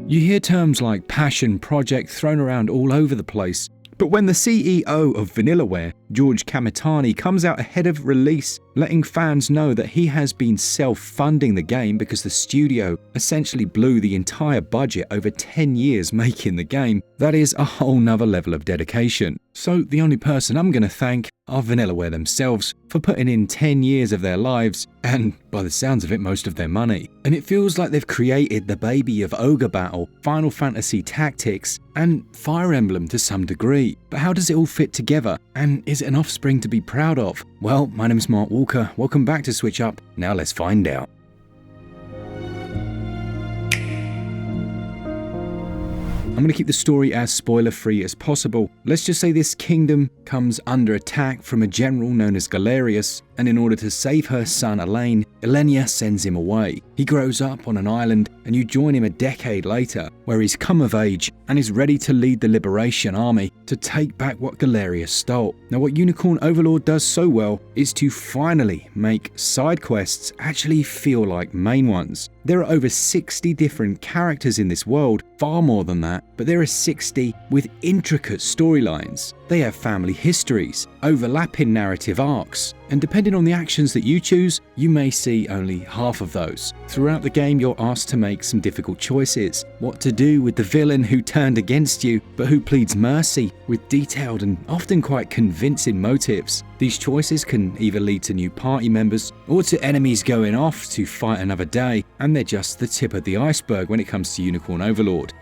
You hear terms like passion project thrown around all over the place, but when the CEO of Vanillaware, George Kamitani, comes out ahead of release, letting fans know that he has been self-funding the game because the studio essentially blew the entire budget over 10 years making the game, that is a whole nother level of dedication. So the only person I'm going to thank are Vanillaware themselves for putting in 10 years of their lives and, by the sounds of it, most of their money. And it feels like they've created the baby of Ogre Battle, Final Fantasy Tactics, and Fire Emblem to some degree. But how does it all fit together? And is it an offspring to be proud of? Well, my name's Mark Walker. Welcome back to SwitchUp. Now let's find out. I'm going to keep the story as spoiler-free as possible. Let's just say this kingdom comes under attack from a general known as Galerius, and in order to save her son Elaine, Elenia sends him away. He grows up on an island, and you join him a decade later, where he's come of age and is ready to lead the Liberation Army to take back what Galerius stole. Now, what Unicorn Overlord does so well is to finally make side quests actually feel like main ones. There are over 60 different characters in this world, far more than that, but there are 60 with intricate storylines. They have family histories, overlapping narrative arcs, and depending on the actions that you choose, you may see only half of those. Throughout the game, you're asked to make some difficult choices. What to do with the villain who turned against you, but who pleads mercy with detailed and often quite convincing motives. These choices can either lead to new party members or to enemies going off to fight another day, and they're just the tip of the iceberg when it comes to Unicorn Overlord.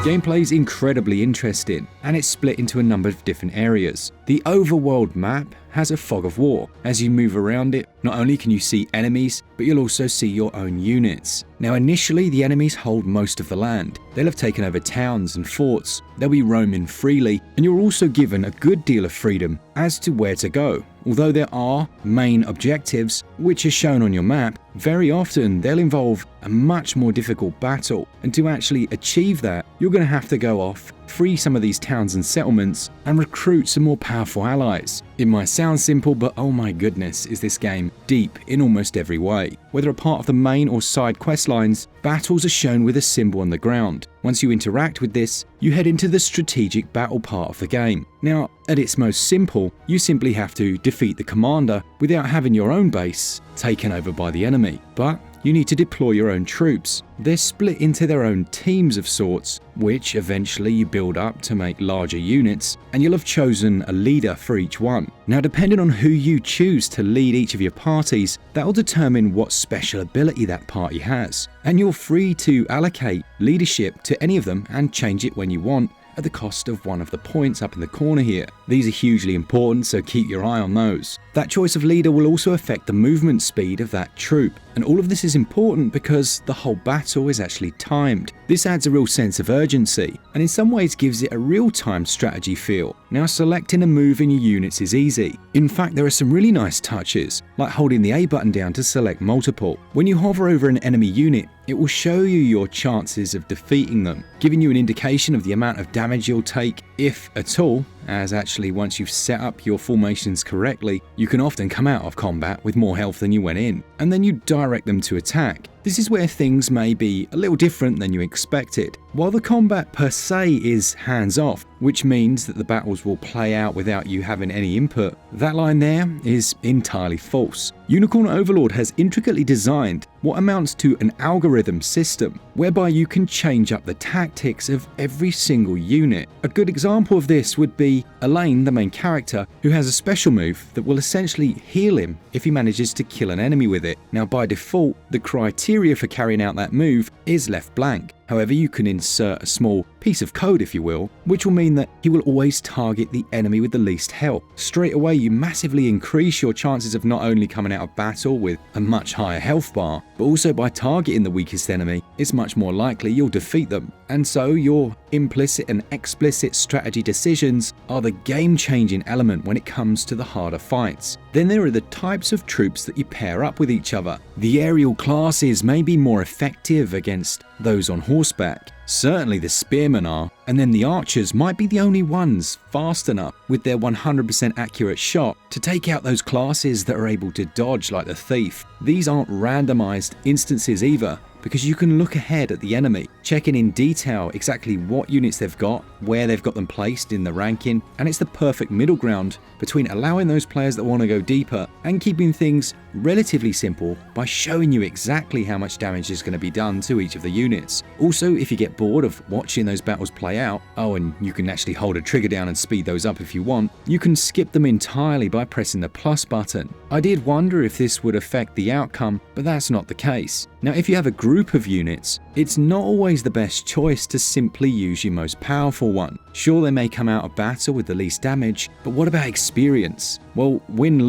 Gameplay is incredibly interesting, and it's split into a number of different areas. The overworld map has a fog of war. As you move around it, not only can you see enemies, but you'll also see your own units. Now initially, the enemies hold most of the land. They'll have taken over towns and forts. They'll be roaming freely, and you're also given a good deal of freedom as to where to go. Although there are main objectives, which are shown on your map, very often they'll involve a much more difficult battle, and to actually achieve that, you're going to have to go off, free some of these towns and settlements, and recruit some more powerful allies. It might sound simple, but oh my goodness, is this game deep in almost every way. Whether a part of the main or side quest lines, battles are shown with a symbol on the ground. Once you interact with this, you head into the strategic battle part of the game. Now, at its most simple, you simply have to defeat the commander without having your own base taken over by the enemy. But you need to deploy your own troops. They're split into their own teams of sorts, which eventually you build up to make larger units, and you'll have chosen a leader for each one. Now, depending on who you choose to lead each of your parties, that will determine what special ability that party has. And you're free to allocate leadership to any of them and change it when you want, at the cost of one of the points up in the corner here. These are hugely important, so keep your eye on those. That choice of leader will also affect the movement speed of that troop, and all of this is important because the whole battle is actually timed. This adds a real sense of urgency, and in some ways gives it a real-time strategy feel. Now, selecting a move in your units is easy. In fact, there are some really nice touches, like holding the A button down to select multiple. When you hover over an enemy unit, it will show you your chances of defeating them, giving you an indication of the amount of damage you'll take, if at all, as actually once you've set up your formations correctly, you can often come out of combat with more health than you went in, and then you direct them to attack. This is where things may be a little different than you expected. While the combat per se is hands-off, which means that the battles will play out without you having any input, that line there is entirely false. Unicorn Overlord has intricately designed what amounts to an algorithm system, whereby you can change up the tactics of every single unit. A good example of this would be Elaine, the main character, who has a special move that will essentially heal him if he manages to kill an enemy with it. Now, by default, the criteria for carrying out that move is left blank. However, you can insert a small piece of code, if you will, which will mean that he will always target the enemy with the least health. Straight away, you massively increase your chances of not only coming out of battle with a much higher health bar, but also by targeting the weakest enemy, it's much more likely you'll defeat them. And so your implicit and explicit strategy decisions are the game-changing element when it comes to the harder fights. Then there are the types of troops that you pair up with each other. The aerial classes may be more effective against those on horseback. Certainly the spearmen are, and then the archers might be the only ones fast enough with their 100% accurate shot to take out those classes that are able to dodge like the thief. These aren't randomized instances either, because you can look ahead at the enemy, checking in detail exactly what units they've got, where they've got them placed in the ranking, and it's the perfect middle ground between allowing those players that want to go deeper and keeping things relatively simple by showing you exactly how much damage is going to be done to each of the units. Also, if you get bored of watching those battles play out, oh, and you can actually hold a trigger down and speed those up if you want, you can skip them entirely by pressing the plus button. I did wonder if this would affect the outcome, but that's not the case. Now, if you have a group of units, it's not always the best choice to simply use your most powerful one. Sure, they may come out of battle with the least damage, but what about experience? Well, win or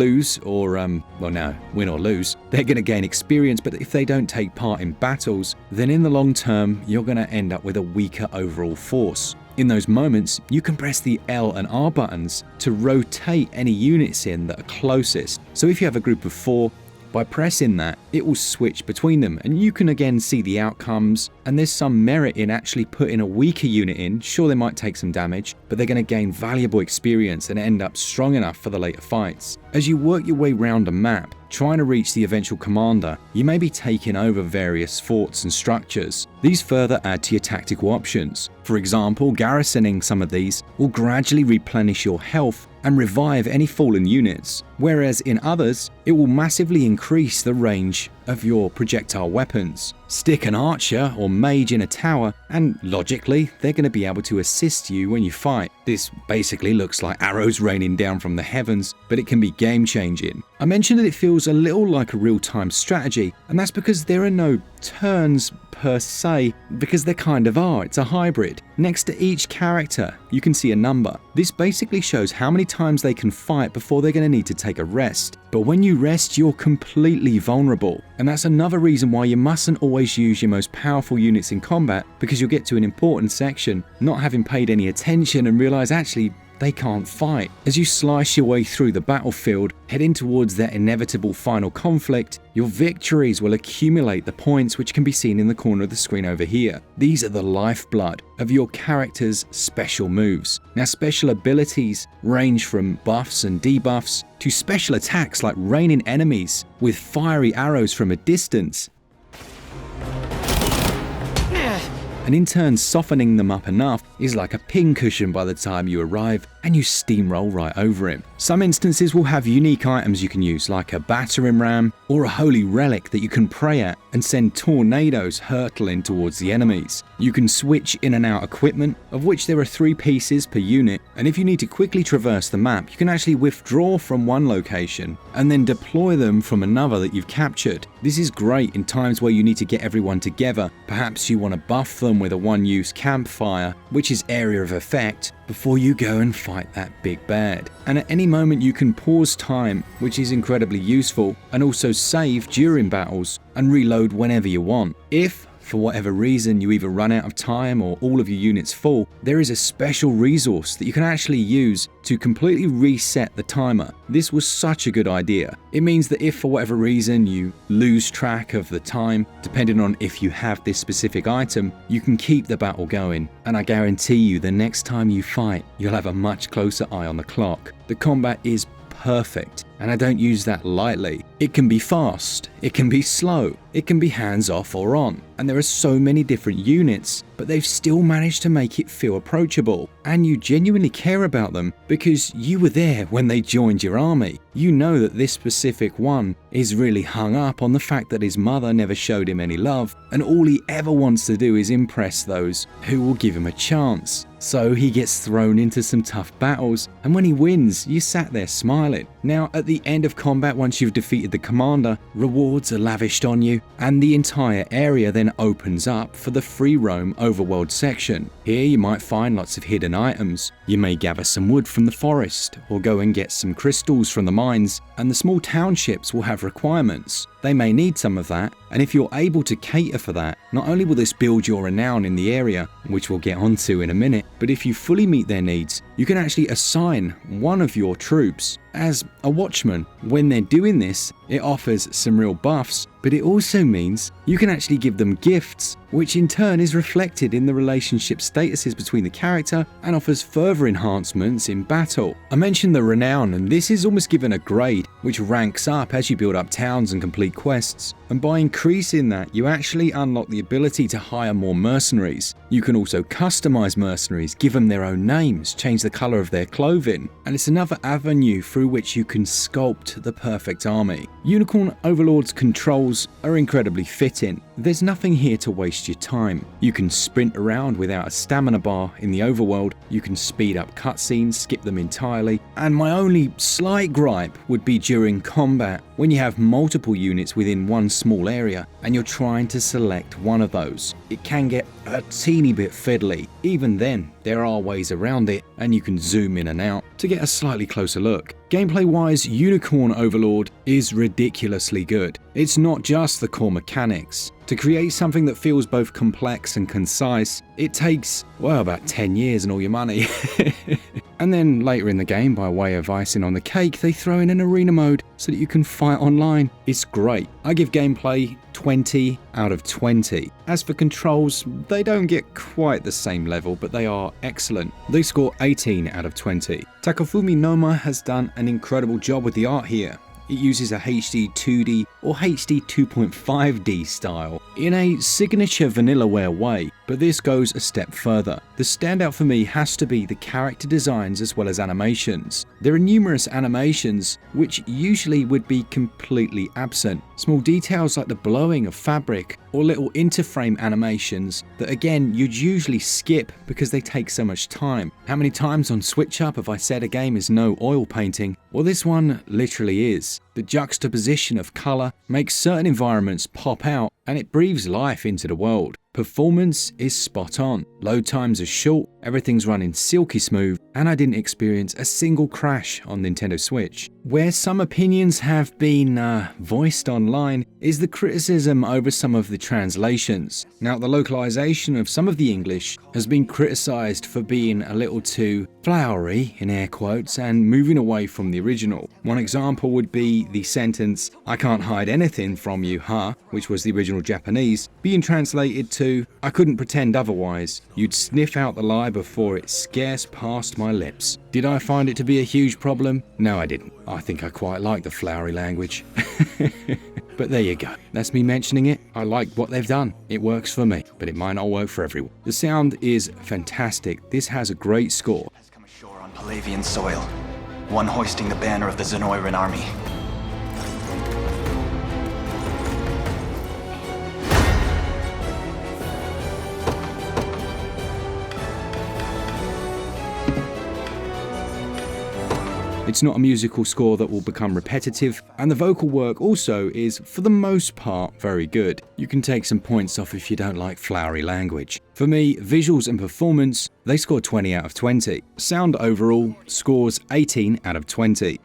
lose, they're going to gain experience, but if they don't take part in battles, then in the long term, you're going to end up with a weaker overall force. In those moments, you can press the L and R buttons to rotate any units in that are closest. So if you have a group of 4, by pressing that, it will switch between them and you can again see the outcomes, and there's some merit in actually putting a weaker unit in. Sure, they might take some damage, but they're going to gain valuable experience and end up strong enough for the later fights. As you work your way around a map, trying to reach the eventual commander, you may be taking over various forts and structures. These further add to your tactical options. For example, garrisoning some of these will gradually replenish your health and revive any fallen units, whereas in others, it will massively increase the range of your projectile weapons. Stick an archer or mage in a tower, and logically, they're going to be able to assist you when you fight. This basically looks like arrows raining down from the heavens, but it can be game-changing. I mentioned that it feels a little like a real-time strategy, and that's because there are no turns per se, because there kind of are. It's a hybrid. Next to each character, you can see a number. This basically shows how many times they can fight before they're going to need to take a rest. But when you rest, you're completely vulnerable. And that's another reason why you mustn't always use your most powerful units in combat, because you'll get to an important section, not having paid any attention, and realize actually they can't fight. As you slice your way through the battlefield, heading towards that inevitable final conflict, your victories will accumulate the points which can be seen in the corner of the screen over here. These are the lifeblood of your character's special moves. Now, special abilities range from buffs and debuffs to special attacks like raining enemies with fiery arrows from a distance, and in turn softening them up enough is like a pincushion by the time you arrive and you steamroll right over him. Some instances will have unique items you can use, like a battering ram or a holy relic that you can pray at and send tornadoes hurtling towards the enemies. You can switch in and out equipment, of which there are 3 pieces per unit, and if you need to quickly traverse the map, you can actually withdraw from one location and then deploy them from another that you've captured. This is great in times where you need to get everyone together. Perhaps you want to buff them with a one-use campfire, which is area of effect, before you go and fight that big bad. And at any moment you can pause time, which is incredibly useful, and also save during battles and reload whenever you want. If for whatever reason you either run out of time or all of your units fall, there is a special resource that you can actually use to completely reset the timer. This was such a good idea. It means that if for whatever reason you lose track of the time, depending on if you have this specific item, you can keep the battle going. And I guarantee you the next time you fight, you'll have a much closer eye on the clock. The combat is perfect, and I don't use that lightly. It can be fast, it can be slow, it can be hands off or on, and there are so many different units, but they've still managed to make it feel approachable, and you genuinely care about them because you were there when they joined your army. You know that this specific one is really hung up on the fact that his mother never showed him any love, and all he ever wants to do is impress those who will give him a chance. So he gets thrown into some tough battles, and when he wins, you sat there smiling. Now, at the end of combat, once you've defeated the commander, rewards are lavished on you, and the entire area then opens up for the free roam overworld section. Here you might find lots of hidden items. You may gather some wood from the forest, or go and get some crystals from the mines, and the small townships will have requirements. They may need some of that, and if you're able to cater for that, not only will this build your renown in the area, which we'll get onto in a minute, but if you fully meet their needs, you can actually assign one of your troops as a watchman. When they're doing this, it offers some real buffs but it also means you can actually give them gifts, which in turn is reflected in the relationship statuses between the character and offers further enhancements in battle. I mentioned the renown, and this is almost given a grade, which ranks up as you build up towns and complete quests. And by increasing that, you actually unlock the ability to hire more mercenaries. You can also customize mercenaries, give them their own names, change the color of their clothing, and it's another avenue through which you can sculpt the perfect army. Unicorn Overlord's controls are incredibly fitting. There's nothing here to waste your time. You can sprint around without a stamina bar in the overworld, you can speed up cutscenes, skip them entirely, and my only slight gripe would be during combat, when you have multiple units within one small area and you're trying to select one of those. It can get a teeny bit fiddly. Even then, there are ways around it and you can zoom in and out to get a slightly closer look. Gameplay wise, Unicorn Overlord is ridiculously good. It's not just the core mechanics. To create something that feels both complex and concise, it takes, well, about 10 years and all your money. And then later in the game, by way of icing on the cake, they throw in an arena mode so that you can fight online. It's great. I give gameplay 20 out of 20. As for controls, they don't get quite the same level, but they are excellent. They score 18 out of 20. Takafumi Noma has done an incredible job with the art here. It uses a HD 2D or HD 2.5D style in a signature vanillaware way, but this goes a step further. The standout for me has to be the character designs as well as animations. There are numerous animations which usually would be completely absent. Small details like the blowing of fabric or little interframe animations that again you'd usually skip because they take so much time. How many times on SwitchUp have I said a game is no oil painting? Well, this one literally is. The juxtaposition of colour makes certain environments pop out and it breathes life into the world. Performance is spot on, load times are short, everything's running silky smooth, and I didn't experience a single crash on Nintendo Switch. Where some opinions have been voiced online is the criticism over some of the translations. Now, the localization of some of the English has been criticized for being a little too flowery, in air quotes, and moving away from the original. One example would be the sentence, "I can't hide anything from you, huh?" which was the original Japanese, being translated to, "I couldn't pretend otherwise. You'd sniff out the lie before it scarce passed my lips." Did I find it to be a huge problem? No, I didn't. I think I quite like the flowery language. But there you go. That's me mentioning it. I like what they've done. It works for me, but it might not work for everyone. The sound is fantastic. This has a great score. Has come ashore on Palavian soil, one hoisting the banner of the Zenoiran army. It's not a musical score that will become repetitive, and the vocal work also is, for the most part, very good. You can take some points off if you don't like flowery language. For me, visuals and performance, they score 20 out of 20. Sound overall scores 18 out of 20.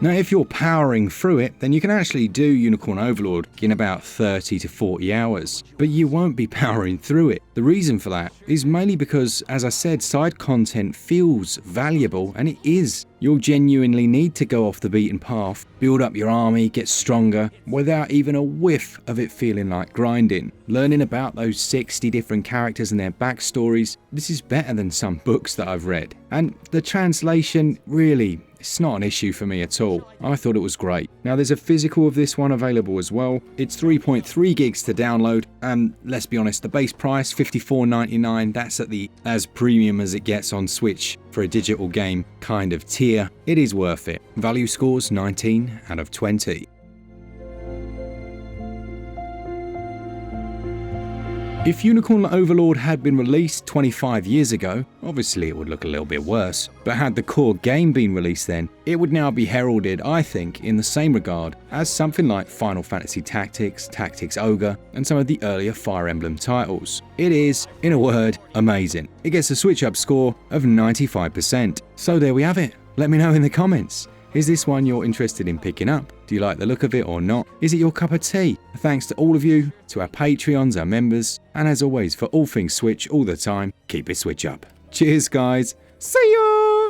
Now, if you're powering through it, then you can actually do Unicorn Overlord in about 30 to 40 hours, but you won't be powering through it. The reason for that is mainly because, as I said, side content feels valuable, and it is. You'll genuinely need to go off the beaten path, build up your army, get stronger, without even a whiff of it feeling like grinding. Learning about those 60 different characters and their backstories, this is better than some books that I've read. And the translation, really, it's not an issue for me at all. I thought it was great. Now, there's a physical of this one available as well. It's 3.3 gigs to download, and let's be honest, the base price, $54.99, that's at the as premium as it gets on Switch for a digital game kind of tier. It is worth it. Value scores 19 out of 20. If Unicorn Overlord had been released 25 years ago, obviously it would look a little bit worse, but had the core game been released then, it would now be heralded, I think, in the same regard as something like Final Fantasy Tactics, Tactics Ogre, and some of the earlier Fire Emblem titles. It is, in a word, amazing. It gets a SwitchUp score of 95%. So there we have it. Let me know in the comments. Is this one you're interested in picking up? Do you like the look of it or not? Is it your cup of tea? Thanks to all of you, to our Patreons, our members, and as always, for all things Switch all the time, keep it Switch up. Cheers, guys. See ya!